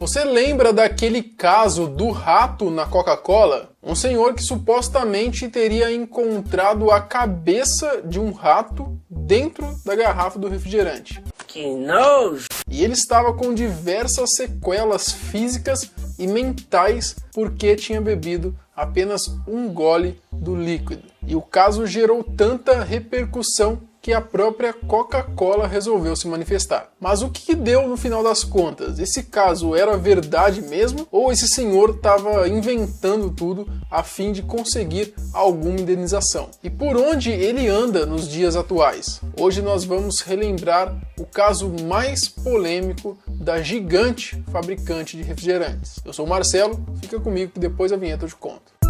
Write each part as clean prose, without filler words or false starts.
Você lembra daquele caso do rato na Coca-Cola? Um senhor que supostamente teria encontrado a cabeça de um rato dentro da garrafa do refrigerante. Que nojo! E ele estava com diversas sequelas físicas e mentais porque tinha bebido apenas um gole do líquido. E o caso gerou tanta repercussão que a própria Coca-Cola resolveu se manifestar. Mas o que deu no final das contas? Esse caso era verdade mesmo? Ou esse senhor estava inventando tudo a fim de conseguir alguma indenização? E por onde ele anda nos dias atuais? Hoje nós vamos relembrar o caso mais polêmico da gigante fabricante de refrigerantes. Eu sou o Marcelo, fica comigo que depois da vinheta eu te conto.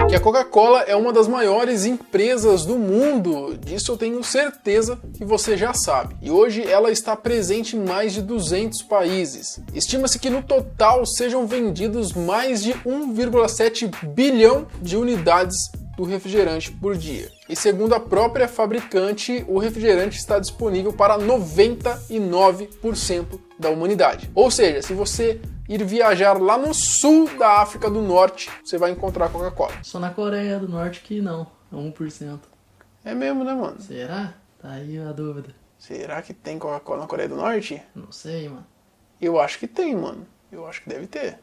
Que a Coca-Cola é uma das maiores empresas do mundo, disso eu tenho certeza que você já sabe. E hoje ela está presente em mais de 200 países. Estima-se que no total sejam vendidos mais de 1,7 bilhão de unidades do refrigerante por dia. E segundo a própria fabricante, o refrigerante está disponível para 99% da humanidade. Ou seja, se você ir viajar lá no sul da África do Norte, você vai encontrar Coca-Cola. Só na Coreia do Norte que não, é 1%. É mesmo, né, mano? Será? Tá aí a dúvida. Será que tem Coca-Cola na Coreia do Norte? Não sei, mano. Eu acho que tem, mano. Eu acho que deve ter.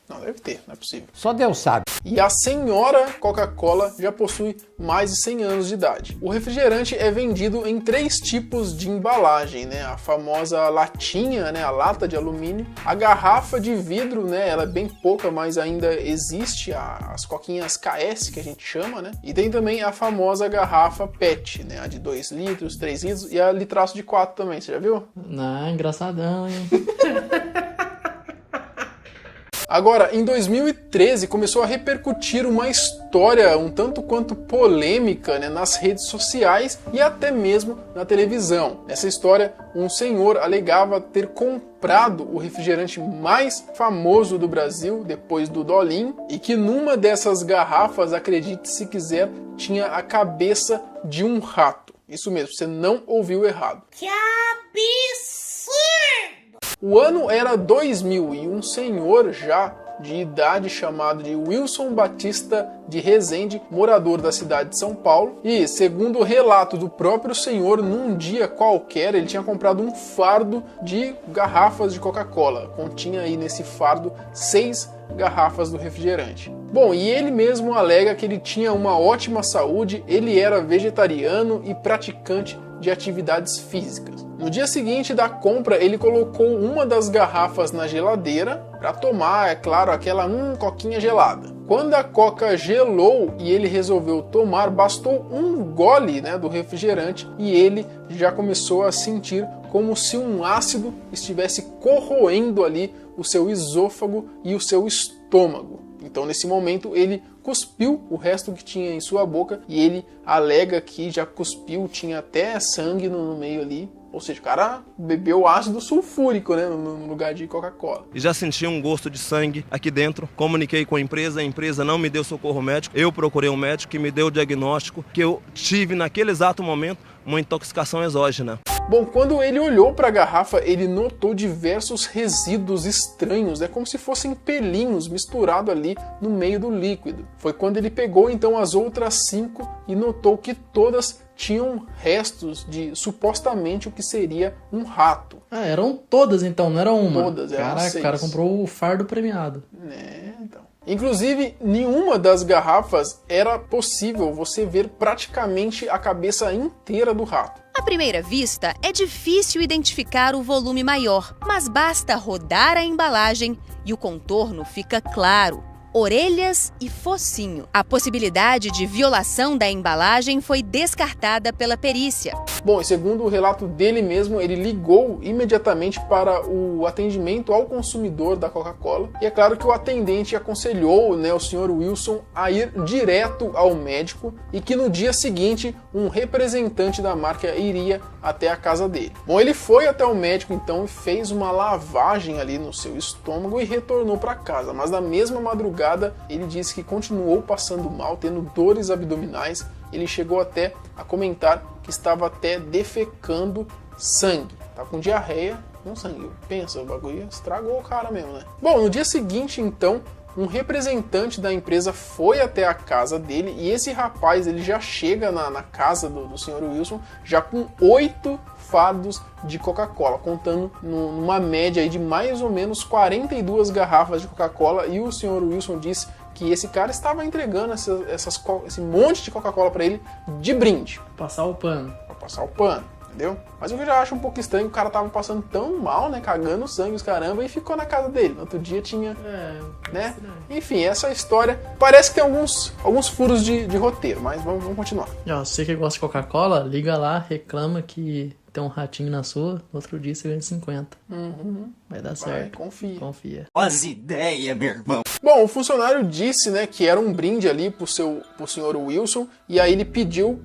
Não, deve ter, não é possível. Só Deus sabe. E a senhora Coca-Cola já possui mais de 100 anos de idade. O refrigerante é vendido em 3 tipos de embalagem, né? A famosa latinha, né? A lata de alumínio. A garrafa de vidro, né? Ela é bem pouca, mas ainda existe as coquinhas KS, que a gente chama, né? E tem também a famosa garrafa PET, né? A de 2 litros, 3 litros e a litraço de 4 também, você já viu? Não, engraçadão, hein? Agora, em 2013, começou a repercutir uma história um tanto quanto polêmica, né, nas redes sociais e até mesmo na televisão. Nessa história, um senhor alegava ter comprado o refrigerante mais famoso do Brasil, depois do Dolim, e que numa dessas garrafas, acredite se quiser, tinha a cabeça de um rato. Isso mesmo, você não ouviu errado. Que absurdo! O ano era 2000 e um senhor já de idade chamado de Wilson Batista de Rezende, morador da cidade de São Paulo, e segundo o relato do próprio senhor, num dia qualquer ele tinha comprado um fardo de garrafas de Coca-Cola. Continha aí nesse fardo 6 garrafas do refrigerante. Bom, e ele mesmo alega que ele tinha uma ótima saúde, ele era vegetariano e praticante de atividades físicas. No dia seguinte da compra, ele colocou uma das garrafas na geladeira para tomar, é claro, aquela coquinha gelada. Quando a coca gelou e ele resolveu tomar, bastou um gole, né, do refrigerante e ele já começou a sentir como se um ácido estivesse corroendo ali o seu esôfago e o seu estômago. Então, nesse momento, ele cuspiu o resto que tinha em sua boca e ele alega que já cuspiu, tinha até sangue no meio ali. Ou seja, o cara bebeu ácido sulfúrico, né, no lugar de Coca-Cola. E já senti um gosto de sangue aqui dentro. Comuniquei com a empresa não me deu socorro médico. Eu procurei um médico que me deu o diagnóstico que eu tive naquele exato momento uma intoxicação exógena. Bom, quando ele olhou para a garrafa, ele notou diversos resíduos estranhos, como se fossem pelinhos misturados ali no meio do líquido. Foi quando ele pegou então as outras 5 e notou que todas tinham restos de supostamente o que seria um rato. Ah, eram todas então, não era uma? Todas, eram 6. Caraca, o cara comprou o fardo premiado. Então. Inclusive, nenhuma das garrafas era possível você ver praticamente a cabeça inteira do rato. À primeira vista, é difícil identificar o volume maior, mas basta rodar a embalagem e o contorno fica claro. Orelhas e focinho. A possibilidade de violação da embalagem foi descartada pela perícia. Bom, e segundo o relato dele mesmo, ele ligou imediatamente para o atendimento ao consumidor da Coca-Cola. E é claro que o atendente aconselhou, o senhor Wilson a ir direto ao médico e que no dia seguinte um representante da marca iria até a casa dele. Bom, ele foi até o médico então e fez uma lavagem ali no seu estômago e retornou para casa, mas na mesma madrugada ele disse que continuou passando mal, tendo dores abdominais. Ele chegou até a comentar que estava até defecando sangue. Tá com diarreia com sangue. Pensa, o bagulho estragou o cara mesmo, né? Bom, no dia seguinte, então, um representante da empresa foi até a casa dele e esse rapaz, ele já chega na casa do Sr. Wilson já com 8 fardos de Coca-Cola, contando numa média aí de mais ou menos 42 garrafas de Coca-Cola, e o Sr. Wilson disse que esse cara estava entregando esse monte de Coca-Cola para ele de brinde. Passar o pano. Pra passar o pano. Entendeu? Mas o que eu já acho um pouco estranho, o cara tava passando tão mal, né, cagando sangue, os caramba, e ficou na casa dele. No outro dia tinha, né? Enfim, essa história parece que tem alguns furos de roteiro, mas vamos continuar. Você que gosta de Coca-Cola, liga lá, reclama que tem um ratinho na sua, no outro dia você ganha 50. Vai dar certo. Confia. As ideias, meu irmão. Bom, o funcionário disse, né, que era um brinde ali pro senhor Wilson, e aí ele pediu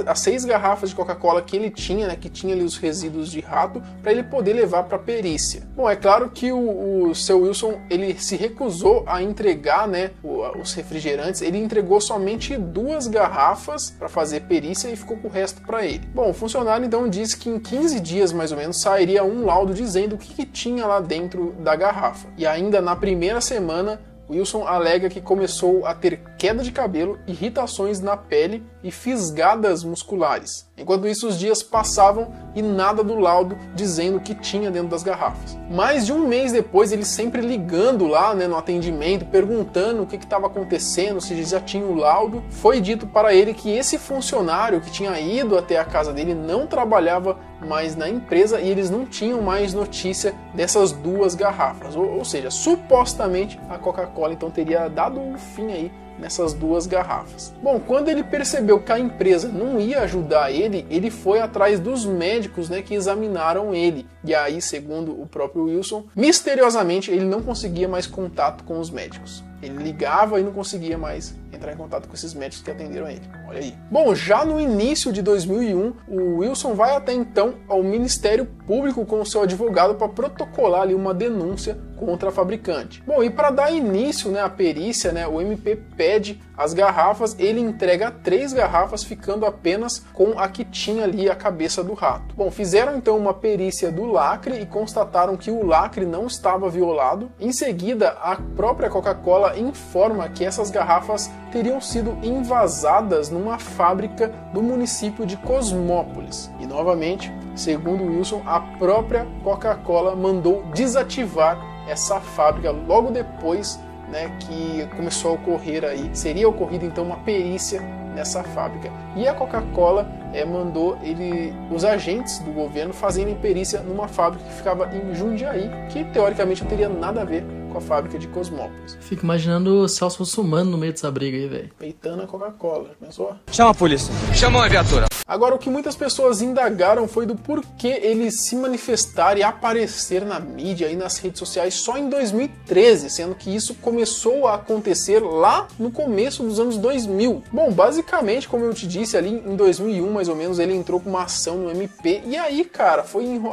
as 6 garrafas de Coca-Cola que ele tinha, né, que tinha ali os resíduos de rato, para ele poder levar para perícia. Bom, é claro que o seu Wilson, ele se recusou a entregar, né, os refrigerantes, ele entregou somente 2 garrafas para fazer perícia e ficou com o resto para ele. Bom, o funcionário então disse que em 15 dias mais ou menos sairia um laudo dizendo o que tinha lá dentro da garrafa. E ainda na primeira semana, Wilson alega que começou a ter queda de cabelo, irritações na pele e fisgadas musculares. Enquanto isso, os dias passavam e nada do laudo dizendo o que tinha dentro das garrafas. Mais de um mês depois, ele sempre ligando lá, né, no atendimento, perguntando o que estava acontecendo, se já tinha o laudo. Foi dito para ele que esse funcionário que tinha ido até a casa dele não trabalhava mais na empresa e eles não tinham mais notícia dessas 2 garrafas. Ou seja, supostamente a Coca-Cola então teria dado um fim aí nessas 2 garrafas. Bom, quando ele percebeu que a empresa não ia ajudar ele foi atrás dos médicos, né, que examinaram ele. E aí, segundo o próprio Wilson, misteriosamente ele não conseguia mais contato com os médicos. Ele ligava e não conseguia mais entrar em contato com esses médicos que atenderam ele. Olha aí. Bom, já no início de 2001, o Wilson vai até então ao Ministério Público com o seu advogado para protocolar ali uma denúncia contra a fabricante. Bom, e para dar início, né, à perícia, né, o MP pede as garrafas, ele entrega 3 garrafas, ficando apenas com a que tinha ali a cabeça do rato. Bom, fizeram então uma perícia do lacre e constataram que o lacre não estava violado. Em seguida, a própria Coca-Cola informa que essas garrafas teriam sido envasadas numa fábrica do município de Cosmópolis. E novamente, segundo Wilson, a própria Coca-Cola mandou desativar essa fábrica logo depois, né, que começou a ocorrer aí, seria ocorrida então uma perícia nessa fábrica. E a Coca-Cola mandou os agentes do governo fazerem perícia numa fábrica que ficava em Jundiaí, que teoricamente não teria nada a ver com a fábrica de Cosmópolis. Fico imaginando o Celso Russomano no meio dessa briga aí, velho. Peitando a Coca-Cola, pensou? Chama a polícia. Chama uma viatura. Agora, o que muitas pessoas indagaram foi do porquê ele se manifestar e aparecer na mídia e nas redes sociais só em 2013, sendo que isso começou a acontecer lá no começo dos anos 2000. Bom, basicamente, como eu te disse, ali em 2001, mais ou menos, ele entrou com uma ação no MP, e aí, cara,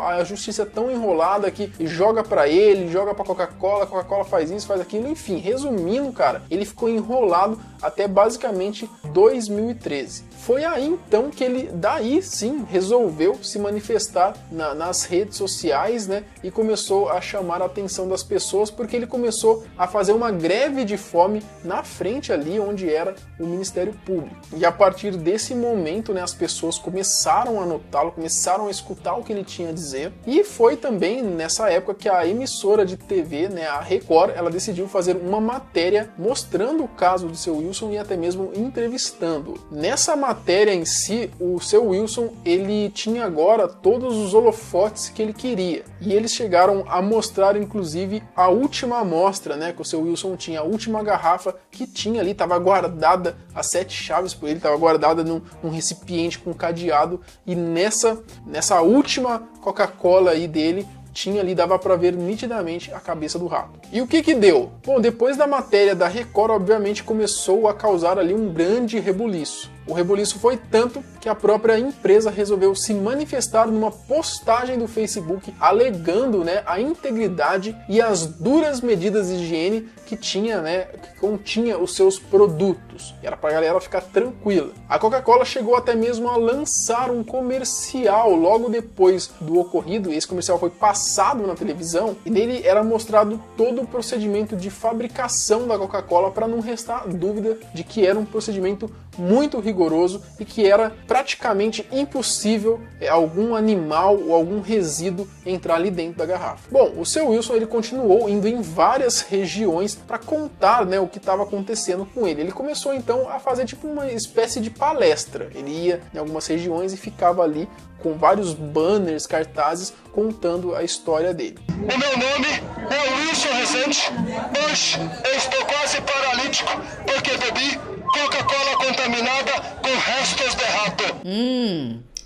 a justiça é tão enrolada que joga pra ele, joga pra Coca-Cola, a Coca-Cola faz isso, faz aquilo, enfim, resumindo, cara, ele ficou enrolado até basicamente 2013. Foi aí então que ele, daí sim, resolveu se manifestar nas redes sociais, né, e começou a chamar a atenção das pessoas, porque ele começou a fazer uma greve de fome na frente ali onde era o Ministério Público. E a partir desse momento, né, as pessoas começaram a notá-lo, começaram a escutar o que ele tinha a dizer, e foi também nessa época que a emissora de TV, né, a Record, ela decidiu fazer uma matéria mostrando o caso do seu Wilson e até mesmo entrevistando. Nessa matéria em si, o seu Wilson, ele tinha agora todos os holofotes que ele queria. E eles chegaram a mostrar, inclusive, a última amostra, né, que o seu Wilson tinha, a última garrafa que tinha ali, estava guardada, as 7 chaves por ele, estava guardada num recipiente com cadeado, e nessa última Coca-Cola aí dele, tinha ali, dava para ver nitidamente a cabeça do rato. E o que deu? Bom, depois da matéria da Record, obviamente começou a causar ali um grande rebuliço. O reboliço foi tanto que a própria empresa resolveu se manifestar numa postagem do Facebook alegando, né, a integridade e as duras medidas de higiene que tinha, né, que continha os seus produtos. E era pra galera ficar tranquila. A Coca-Cola chegou até mesmo a lançar um comercial logo depois do ocorrido. Esse comercial foi passado na televisão e nele era mostrado todo o procedimento de fabricação da Coca-Cola para não restar dúvida de que era um procedimento muito rigoroso e que era praticamente impossível algum animal ou algum resíduo entrar ali dentro da garrafa. Bom, o seu Wilson ele continuou indo em várias regiões para contar, né, o que estava acontecendo com ele. Ele começou então a fazer tipo uma espécie de palestra. Ele ia em algumas regiões e ficava ali com vários banners, cartazes, contando a história dele. O meu nome é Wilson Rezende. Hoje eu estou quase paralítico porque bebi Coca-Cola contaminada com restos de rato.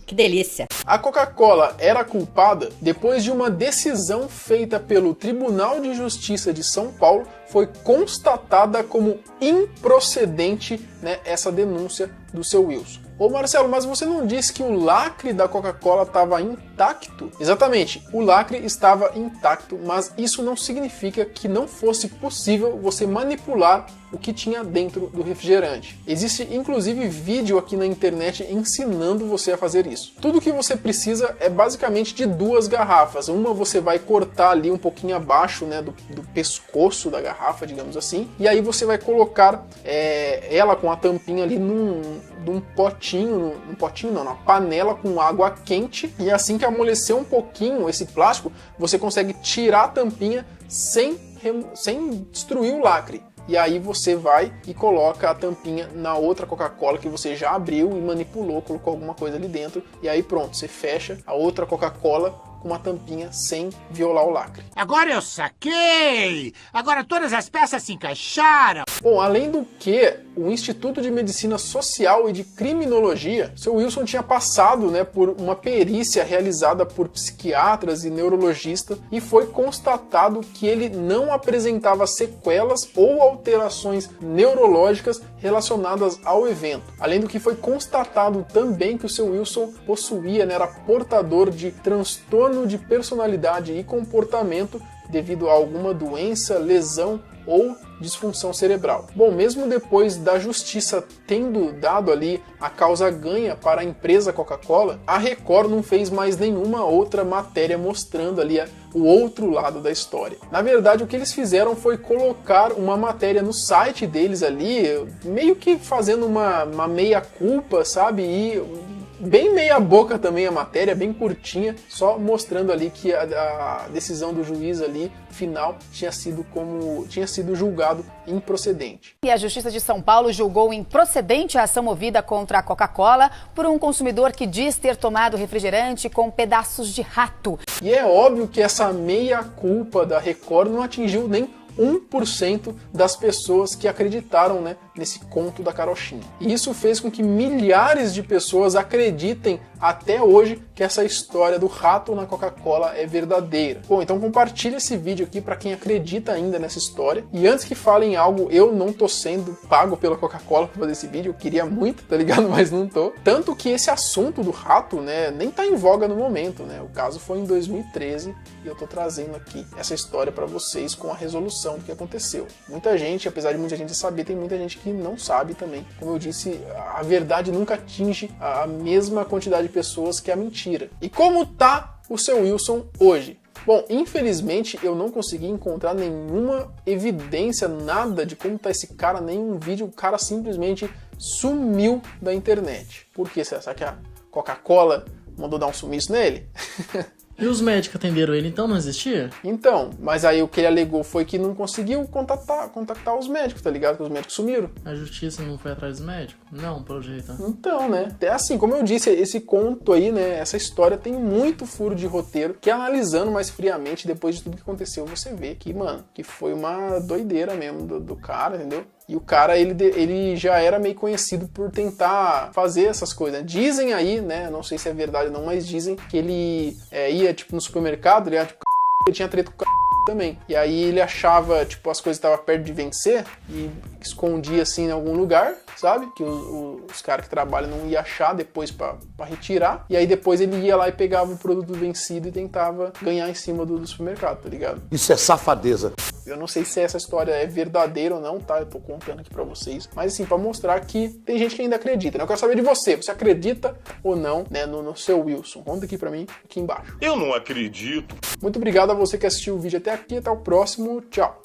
Que delícia. A Coca-Cola era culpada depois de uma decisão feita pelo Tribunal de Justiça de São Paulo. Foi constatada como improcedente, né, essa denúncia do seu Wilson. Ô Marcelo, mas você não disse que o lacre da Coca-Cola estava intacto? Exatamente, o lacre estava intacto, mas isso não significa que não fosse possível você manipular o que tinha dentro do refrigerante. Existe inclusive vídeo aqui na internet ensinando você a fazer isso. Tudo que você precisa é basicamente de duas garrafas. Uma você vai cortar ali um pouquinho abaixo, né, do pescoço da garrafa, digamos assim, e aí você vai colocar ela com a tampinha ali num potinho, na panela com água quente, e assim que amolecer um pouquinho esse plástico, você consegue tirar a tampinha sem destruir o lacre. E aí você vai e coloca a tampinha na outra Coca-Cola que você já abriu e manipulou, colocou alguma coisa ali dentro, e aí pronto, você fecha a outra Coca-Cola com uma tampinha sem violar o lacre. Agora eu saquei! Agora todas as peças se encaixaram! Bom, além do que, o Instituto de Medicina Social e de Criminologia, seu Wilson tinha passado, né, por uma perícia realizada por psiquiatras e neurologistas e foi constatado que ele não apresentava sequelas ou alterações neurológicas relacionadas ao evento. Além do que foi constatado também que o seu Wilson possuía, né, era portador de transtorno de personalidade e comportamento devido a alguma doença, lesão ou disfunção cerebral. Bom, mesmo depois da justiça tendo dado ali a causa ganha para a empresa Coca-Cola, a Record não fez mais nenhuma outra matéria mostrando ali o outro lado da história. Na verdade, o que eles fizeram foi colocar uma matéria no site deles ali, meio que fazendo uma meia-culpa, sabe? E bem meia boca também a matéria, bem curtinha, só mostrando ali que a decisão do juiz ali, final, tinha sido julgado improcedente. E a Justiça de São Paulo julgou improcedente a ação movida contra a Coca-Cola por um consumidor que diz ter tomado refrigerante com pedaços de rato. E é óbvio que essa meia-culpa da Record não atingiu nem 1% das pessoas que acreditaram, né, nesse conto da carochinha. E isso fez com que milhares de pessoas acreditem até hoje que essa história do rato na Coca-Cola é verdadeira. Bom, então compartilha esse vídeo aqui para quem acredita ainda nessa história. E antes que falem algo, eu não tô sendo pago pela Coca-Cola para fazer esse vídeo, eu queria muito, tá ligado? Mas não tô. Tanto que esse assunto do rato, né, nem tá em voga no momento, né? O caso foi em 2013 e eu tô trazendo aqui essa história para vocês com a resolução do que aconteceu. Muita gente, apesar de muita gente saber, tem muita gente que não sabe também. Como eu disse, a verdade nunca atinge a mesma quantidade de pessoas que a mentira. E como tá o seu Wilson hoje? Bom, infelizmente eu não consegui encontrar nenhuma evidência, nada de como tá esse cara, nenhum vídeo. O cara simplesmente sumiu da internet. Por quê? Será que a Coca-Cola mandou dar um sumiço nele? E os médicos atenderam ele, então não existia? Então, mas aí o que ele alegou foi que não conseguiu contactar os médicos, tá ligado? Que os médicos sumiram. A justiça não foi atrás dos médicos? Não, pelo jeito. Então, né? É assim, como eu disse, esse conto aí, né? Essa história tem muito furo de roteiro, que analisando mais friamente, depois de tudo que aconteceu, você vê que, mano, que foi uma doideira mesmo do cara, entendeu? E o cara, ele já era meio conhecido por tentar fazer essas coisas. Dizem aí, né, não sei se é verdade ou não, mas dizem que ele ia, tipo, no supermercado, ele tinha treta com o também. E aí ele achava, tipo, as coisas estavam perto de vencer e escondia assim em algum lugar, sabe? Que os caras que trabalham não iam achar depois pra retirar. E aí depois ele ia lá e pegava o produto vencido e tentava ganhar em cima do supermercado, tá ligado? Isso é safadeza. Eu não sei se essa história é verdadeira ou não, tá? Eu tô contando aqui pra vocês. Mas assim, pra mostrar que tem gente que ainda acredita, né? Eu quero saber de você. Você acredita ou não, né, no seu Wilson? Conta aqui pra mim, aqui embaixo. Eu não acredito. Muito obrigado a você que assistiu o vídeo até aqui. Até o próximo. Tchau.